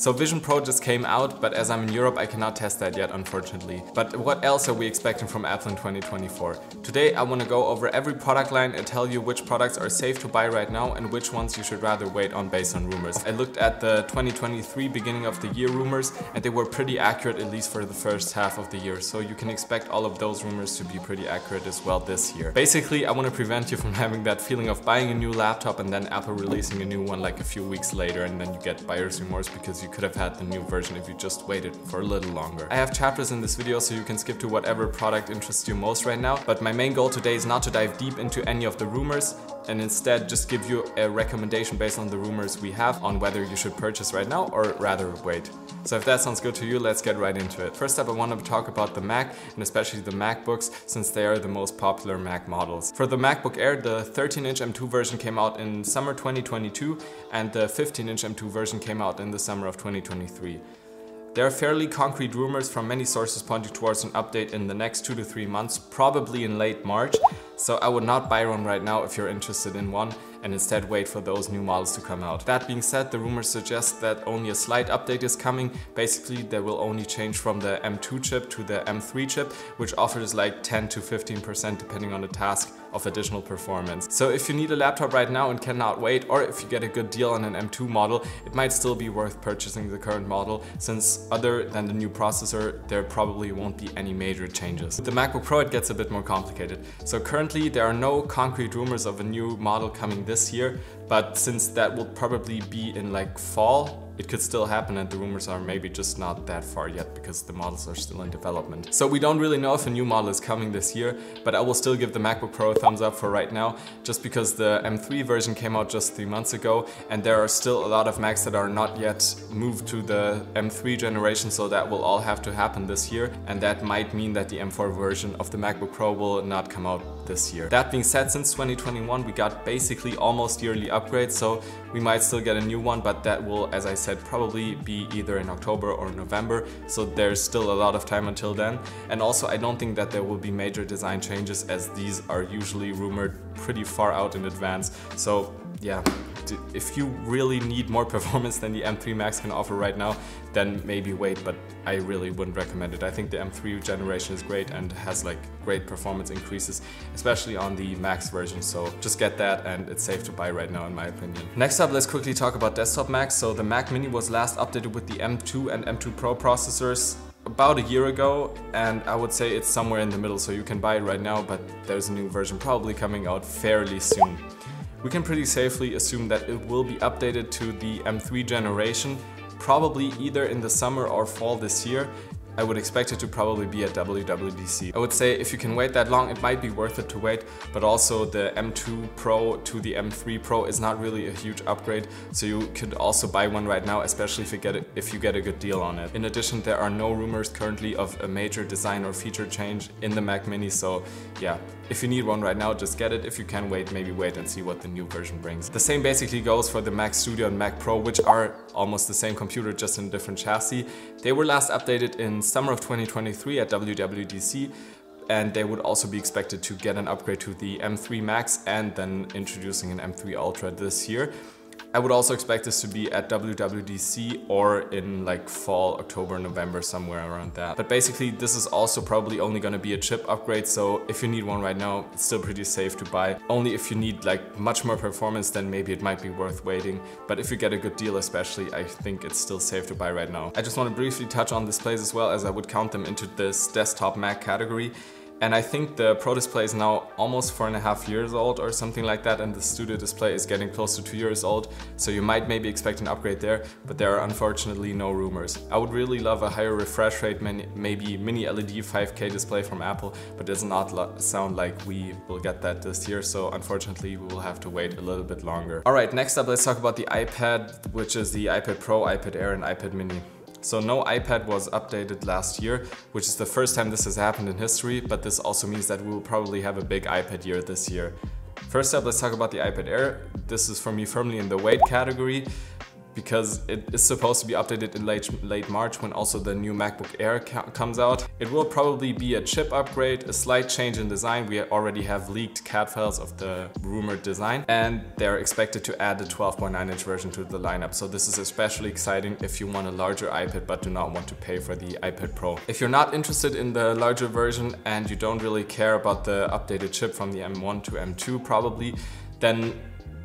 So Vision Pro just came out, but as I'm in Europe, I cannot test that yet, unfortunately. But what else are we expecting from Apple in 2024? Today, I want to go over every product line and tell you which products are safe to buy right now and which ones you should rather wait on based on rumors. I looked at the 2023 beginning of the year rumors, and they were pretty accurate, at least for the first half of the year. So you can expect all of those rumors to be pretty accurate as well this year. Basically, I want to prevent you from having that feeling of buying a new laptop and then Apple releasing a new one like a few weeks later, and then you get buyer's remorse because you could have had the new version if you just waited for a little longer. I have chapters in this video so you can skip to whatever product interests you most right now, but my main goal today is not to dive deep into any of the rumors and instead just give you a recommendation based on the rumors we have on whether you should purchase right now or rather wait. So if that sounds good to you, let's get right into it. First up, I want to talk about the Mac and especially the MacBooks, since they are the most popular Mac models. For the MacBook Air, the 13-inch M2 version came out in summer 2022 and the 15-inch M2 version came out in the summer of 2023. There are fairly concrete rumors from many sources pointing towards an update in the next 2 to 3 months, probably in late March. So I would not buy one right now if you're interested in one, and instead wait for those new models to come out. That being said, the rumors suggest that only a slight update is coming. Basically, they will only change from the M2 chip to the M3 chip, which offers like 10 to 15% depending on the task of additional performance. So if you need a laptop right now and cannot wait, or if you get a good deal on an M2 model, it might still be worth purchasing the current model, since other than the new processor, there probably won't be any major changes. With the MacBook Pro, it gets a bit more complicated. So currently, there are no concrete rumors of a new model coming this year, but since that will probably be in like fall, it could still happen and the rumors are maybe just not that far yet because the models are still in development. So we don't really know if a new model is coming this year, but I will still give the MacBook Pro a thumbs up for right now, just because the M3 version came out just 3 months ago and there are still a lot of Macs that are not yet moved to the M3 generation, so that will all have to happen this year, and that might mean that the M4 version of the MacBook Pro will not come out this year. That being said, since 2021 we got basically almost yearly upgrades, so we might still get a new one, but that will, as I said, probably be either in October or November, so there's still a lot of time until then. And also, I don't think that there will be major design changes, as these are usually rumored pretty far out in advance. So yeah, if you really need more performance than the M3 Max can offer right now, then maybe wait, but I really wouldn't recommend it. I think the M3 generation is great and has like great performance increases, especially on the Max version, so just get that and it's safe to buy right now in my opinion. Next up, let's quickly talk about desktop Macs. So the Mac Mini was last updated with the M2 and M2 Pro processors about a year ago, and I would say it's somewhere in the middle, so you can buy it right now, but there's a new version probably coming out fairly soon. We can pretty safely assume that it will be updated to the M3 generation, probably either in the summer or fall this year. I would expect it to probably be at WWDC. I would say if you can wait that long, it might be worth it to wait, but also the M2 Pro to the M3 Pro is not really a huge upgrade, so you could also buy one right now, especially if you get a good deal on it. In addition, there are no rumors currently of a major design or feature change in the Mac Mini, so yeah, if you need one right now, just get it. If you can wait, maybe wait and see what the new version brings. The same basically goes for the Mac Studio and Mac Pro, which are almost the same computer, just in a different chassis. They were last updated in summer of 2023 at WWDC, and they would also be expected to get an upgrade to the M3 Max and then introducing an M3 Ultra this year. I would also expect this to be at WWDC or in like fall, October, November, somewhere around that. But basically this is also probably only going to be a chip upgrade, so if you need one right now, it's still pretty safe to buy. Only if you need like much more performance, then maybe it might be worth waiting. But if you get a good deal especially, I think it's still safe to buy right now. I just want to briefly touch on displays as well, as I would count them into this desktop Mac category. And I think the Pro Display is now almost 4.5 years old or something like that, and the Studio Display is getting close to 2 years old, so you might maybe expect an upgrade there, but there are unfortunately no rumors. I would really love a higher refresh rate, maybe mini LED 5K display from Apple, but it does not sound like we will get that this year, so unfortunately we will have to wait a little bit longer. Alright, next up let's talk about the iPad, which is the iPad Pro, iPad Air and iPad Mini. So no iPad was updated last year, which is the first time this has happened in history, but this also means that we will probably have a big iPad year this year. First up, let's talk about the iPad Air. This is for me firmly in the wait category, because it is supposed to be updated in late March when also the new MacBook Air comes out. It will probably be a chip upgrade, a slight change in design. We already have leaked CAD files of the rumored design, and they're expected to add a 12.9-inch version to the lineup. So this is especially exciting if you want a larger iPad but do not want to pay for the iPad Pro. If you're not interested in the larger version and you don't really care about the updated chip from the M1 to M2 probably, then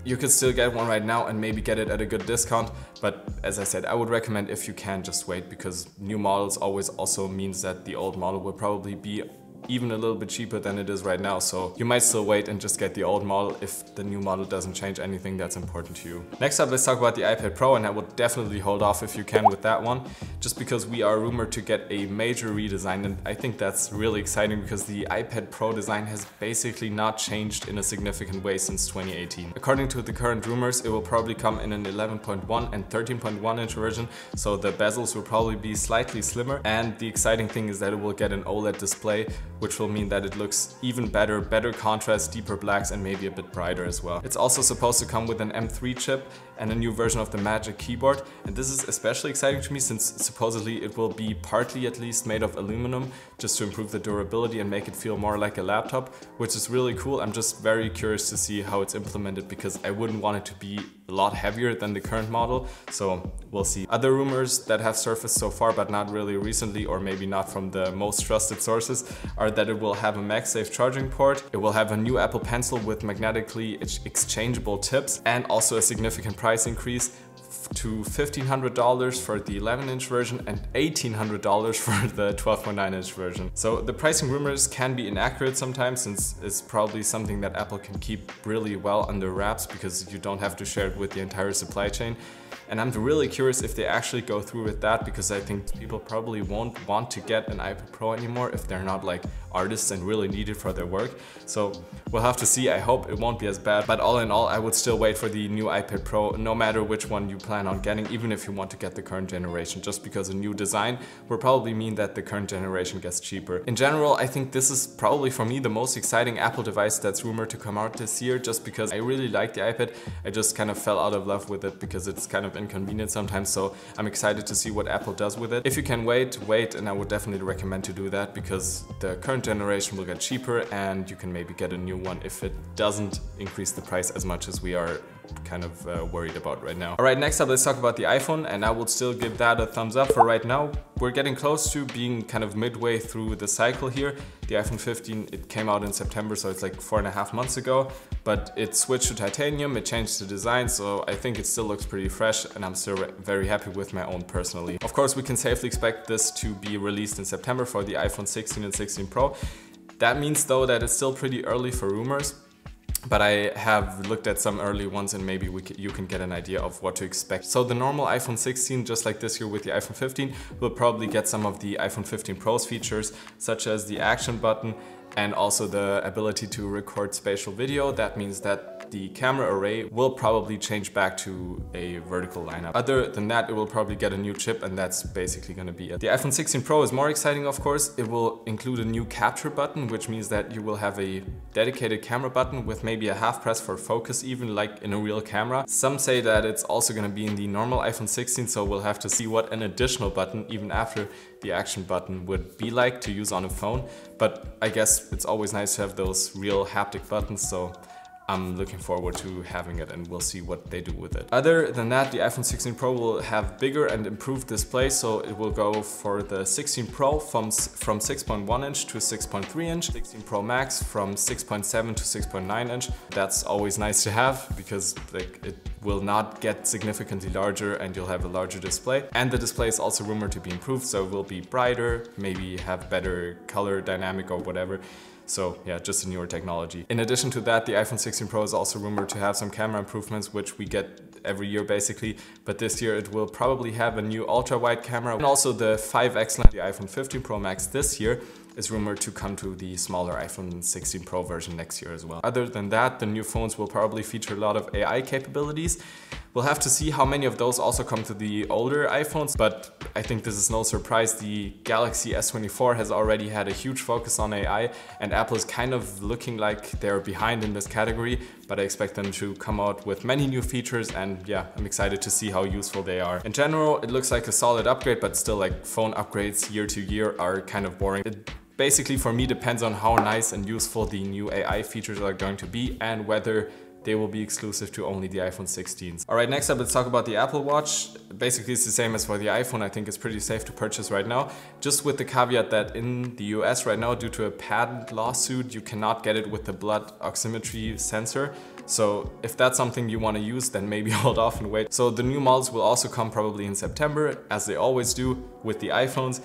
you could still get one right now and maybe get it at a good discount. But as I said, I would recommend, if you can, just wait, because new models always also means that the old model will probably be even a little bit cheaper than it is right now. So you might still wait and just get the old model if the new model doesn't change anything that's important to you. Next up, let's talk about the iPad Pro, and I would definitely hold off if you can with that one, just because we are rumored to get a major redesign, and I think that's really exciting because the iPad Pro design has basically not changed in a significant way since 2018. According to the current rumors, it will probably come in an 11.1 and 13.1 inch version, so the bezels will probably be slightly slimmer, and the exciting thing is that it will get an OLED display, which will mean that it looks even better, better contrast, deeper blacks, and maybe a bit brighter as well. It's also supposed to come with an M3 chip and a new version of the Magic Keyboard, and this is especially exciting to me since supposedly it will be partly at least made of aluminum, just to improve the durability and make it feel more like a laptop, which is really cool. I'm just very curious to see how it's implemented, because I wouldn't want it to be a lot heavier than the current model, so we'll see. Other rumors that have surfaced so far, but not really recently, or maybe not from the most trusted sources, are that it will have a MagSafe charging port, it will have a new Apple Pencil with magnetically exchangeable tips, and also a significant price increase to $1,500 for the 11-inch version and $1,800 for the 12.9-inch version. So the pricing rumors can be inaccurate sometimes, since it's probably something that Apple can keep really well under wraps because you don't have to share it with the entire supply chain. And I'm really curious if they actually go through with that, because I think people probably won't want to get an iPad Pro anymore if they're not like artists and really need it for their work. So we'll have to see. I hope it won't be as bad, but all in all, I would still wait for the new iPad Pro, no matter which one you plan on getting, even if you want to get the current generation, just because a new design will probably mean that the current generation gets cheaper. In general, I think this is probably for me the most exciting Apple device that's rumored to come out this year, just because I really like the iPad. I just kind of fell out of love with it because it's kind of inconvenient sometimes, so I'm excited to see what Apple does with it. If you can wait, and I would definitely recommend to do that, because the current generation will get cheaper and you can maybe get a new one if it doesn't increase the price as much as we are kind of worried about right now. Alright, next up, let's talk about the iPhone, and I would still give that a thumbs up for right now. We're getting close to being kind of midway through the cycle here. The iPhone 15, it came out in September, so it's like 4.5 months ago, but it switched to titanium, it changed the design, so I think it still looks pretty fresh, and I'm still very happy with my own personally. Of course, we can safely expect this to be released in September for the iPhone 16 and 16 Pro. That means though that it's still pretty early for rumors, but I have looked at some early ones, and maybe you can get an idea of what to expect. So the normal iPhone 16, just like this year with the iPhone 15, will probably get some of the iPhone 15 Pro's features, such as the action button and also the ability to record spatial video. That means that the camera array will probably change back to a vertical lineup. Other than that, it will probably get a new chip, and that's basically going to be it. The iPhone 16 Pro is more exciting, of course. It will include a new capture button, which means that you will have a dedicated camera button with maybe a half press for focus, even like in a real camera. Some say that it's also going to be in the normal iPhone 16, so we'll have to see what an additional button, even after the action button, would be like to use on a phone. But I guess it's always nice to have those real haptic buttons, so I'm looking forward to having it, and we'll see what they do with it. Other than that, the iPhone 16 Pro will have bigger and improved display, so it will go for the 16 Pro from 6.1 inch to 6.3 inch, 16 Pro Max from 6.7 to 6.9 inch. That's always nice to have, because like it will not get significantly larger and you'll have a larger display. And the display is also rumored to be improved, so it will be brighter, maybe have better color dynamic or whatever. So yeah, just a newer technology. In addition to that, the iPhone 16 Pro is also rumored to have some camera improvements, which we get every year basically. But this year it will probably have a new ultra-wide camera, and also the 5x lens. The iPhone 15 Pro Max this year is rumored to come to the smaller iPhone 16 Pro version next year as well. Other than that, the new phones will probably feature a lot of AI capabilities. We'll have to see how many of those also come to the older iPhones, but I think this is no surprise. The Galaxy S24 has already had a huge focus on AI, and Apple is kind of looking like they're behind in this category, but I expect them to come out with many new features, and yeah, I'm excited to see how useful they are. In general, it looks like a solid upgrade, but still, like, phone upgrades year to year are kind of boring. It basically for me depends on how nice and useful the new AI features are going to be and whether they will be exclusive to only the iPhone 16s. All right, next up, let's talk about the Apple Watch. Basically, it's the same as for the iPhone. I think it's pretty safe to purchase right now, just with the caveat that in the US right now, due to a patent lawsuit, you cannot get it with the blood oximetry sensor. So if that's something you want to use, then maybe hold off and wait. So the new models will also come probably in September, as they always do with the iPhones.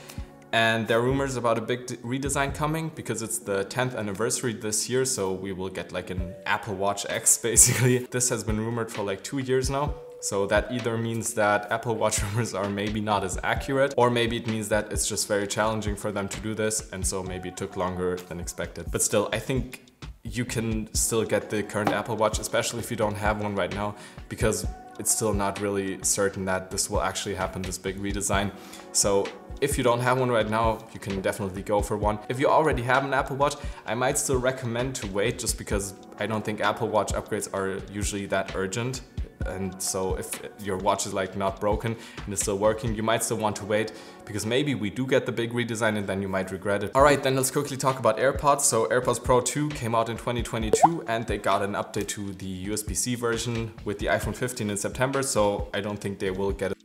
And there are rumors about a big redesign coming because it's the 10th anniversary this year, so we will get like an Apple Watch X basically. This has been rumored for like 2 years now. So that either means that Apple Watch rumors are maybe not as accurate, or maybe it means that it's just very challenging for them to do this, and so maybe it took longer than expected. But still, I think you can still get the current Apple Watch, especially if you don't have one right now, because it's still not really certain that this will actually happen, this big redesign. So if you don't have one right now, you can definitely go for one. If you already have an Apple Watch, I might still recommend to wait, just because I don't think Apple Watch upgrades are usually that urgent. And so if your watch is like not broken and it's still working, you might still want to wait, because maybe we do get the big redesign and then you might regret it. All right, then let's quickly talk about AirPods. So AirPods Pro 2 came out in 2022 and they got an update to the USB-C version with the iPhone 15 in September. So I don't think they will get it.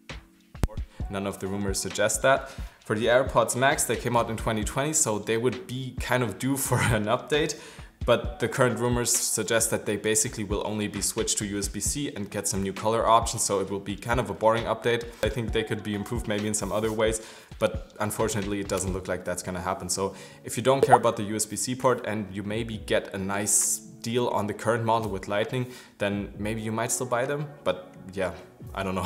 None of the rumors suggest that. For the AirPods Max, they came out in 2020, so they would be kind of due for an update. But the current rumors suggest that they basically will only be switched to USB-C and get some new color options, so it will be kind of a boring update. I think they could be improved maybe in some other ways, but unfortunately it doesn't look like that's gonna happen. So if you don't care about the USB-C port and you maybe get a nice deal on the current model with Lightning, then maybe you might still buy them. But yeah, I don't know.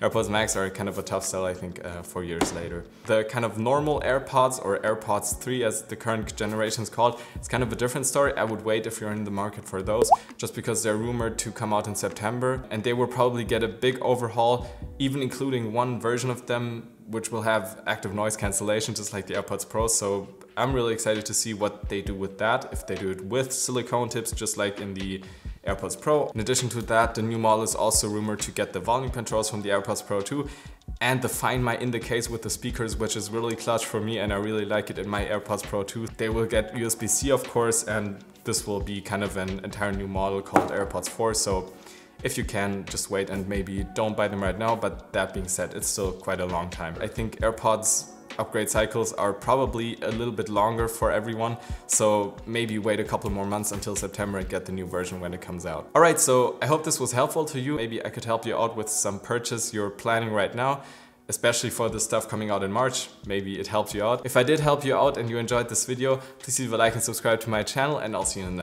AirPods Max are kind of a tough sell, I think, 4 years later. The kind of normal AirPods, or AirPods 3 as the current generation is called, it's kind of a different story. I would wait if you're in the market for those, just because they're rumored to come out in September, and they will probably get a big overhaul, even including one version of them which will have active noise cancellation, just like the AirPods Pro. So I'm really excited to see what they do with that, if they do it with silicone tips, just like in the AirPods Pro. In addition to that, the new model is also rumored to get the volume controls from the AirPods Pro 2 and the Find My in the case with the speakers, which is really clutch for me, and I really like it in my AirPods Pro 2. They will get USB-C, of course, and this will be kind of an entire new model called AirPods 4. So if you can, just wait and maybe don't buy them right now. But that being said, it's still quite a long time. I think AirPods upgrade cycles are probably a little bit longer for everyone, so maybe wait a couple more months until September and get the new version when it comes out. All right, so I hope this was helpful to you. Maybe I could help you out with some purchase you're planning right now, especially for the stuff coming out in March. Maybe it helped you out. If I did help you out and you enjoyed this video, please leave a like and subscribe to my channel, and I'll see you in the next one.